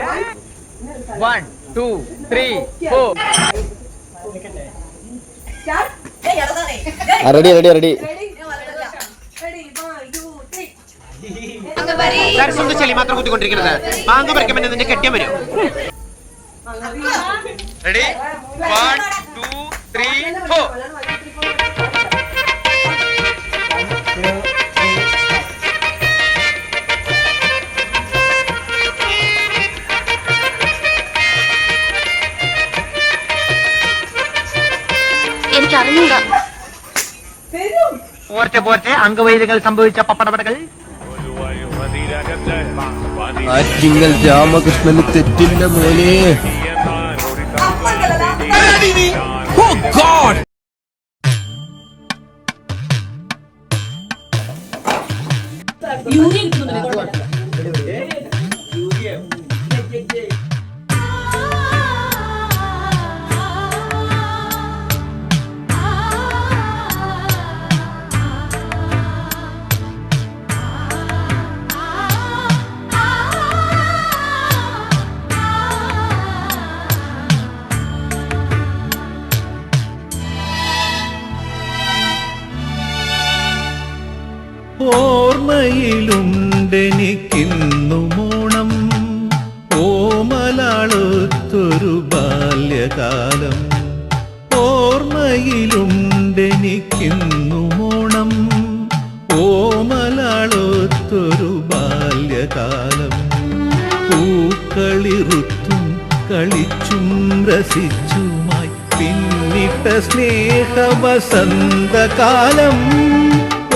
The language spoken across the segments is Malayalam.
1 2 3 4 റെഡി ചെളി മാത്രം കുത്തിക്കൊണ്ടിരിക്കുന്നത് മാങ്ങ പറിക്കുമ്പോൾ നിന്റെ കെട്ടിയം വരും. റെഡി 1 2 3 4 എനിക്കറിഞ്ഞൂടാ. പോർച്ചെ അംഗവൈദ്യങ്ങൾ സംഭവിച്ച പപ്പടപടകൾ. ആറ്റിങ്ങൽ രാമകൃഷ്ണന് തെറ്റില്ല മോനെ. ഓർമ്മയിലുണ്ടെനിക്കിന്നുമോണം ഓമലാളൊത്തൊരു ബാല്യകാലം. ഓർമ്മയിലുണ്ടെനിക്കിന്നുമോണം ഓമലാളൊത്തൊരു ബാല്യകാലം. പൂക്കളിറുത്തും കളിച്ചും രസിച്ചുമായി പിന്നിട്ട സ്നേഹവസന്തകാലം.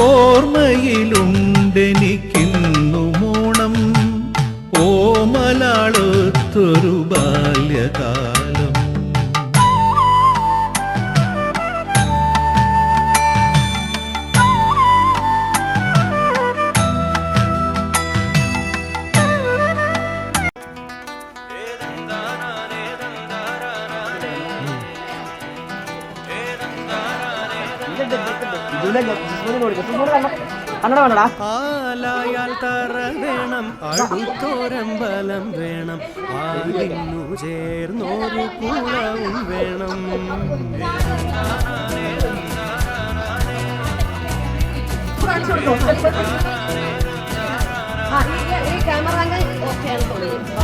ഓർമ്മയിലുണ്ടെനിക്കിന്നുമോണം ഓമലാളൊത്തൊരു ബാല്യകാലം. ആലായാൽ തറ വേണം, അടുത്തോരമ്പലം വേണം, ആലിന്നു ചേർന്നൊരു കുളവും വേണം.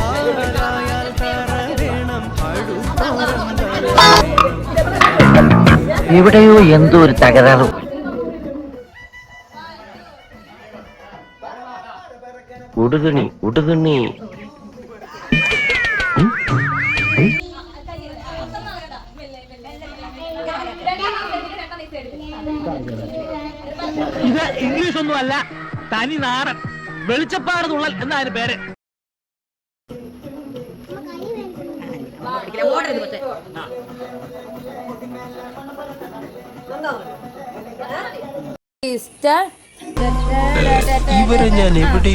ആലായാൽ തറ വേണം, അടുത്തോരമ്പലം. എവിടെയോ എന്തോ ഒരു തകരാറ്. ഉടുതുണി ഇത് ഇംഗ്ലീഷ് ഒന്നും അല്ല, തനി നാടൻ വെളിച്ചപ്പാട് തുള്ളൽ എന്നാണ് പേര്. ഇവരെ ഞാൻ എവിടെ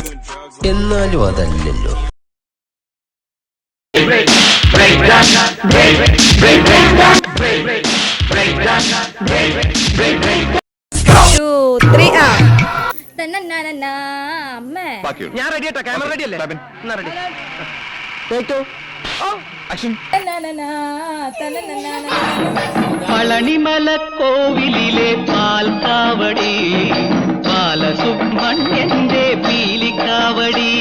എന്നാലും അതല്ലല്ലോ. ഞാൻ റെഡി ആട്ടോ, ക്യാമറ റെഡി അല്ലേ? പളനിമല കോവിലിലെ പാൽക്കാവടി, ബാലസുബ്രഹ്മണ്യന്റെ പീലിക്കാവടി.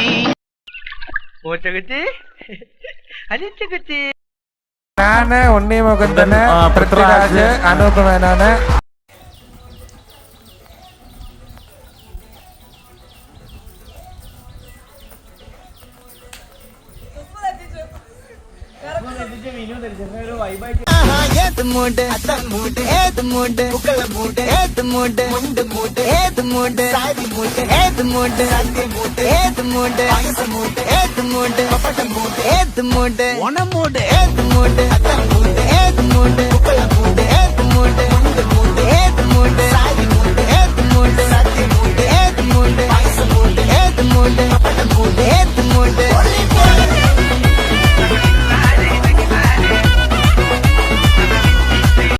ഞാന് ഉണ്ണി മുകുന്ദന്, പൃഥ്വിരാജ്, അനൂപ് മേനോന്. ഓണം മൂട്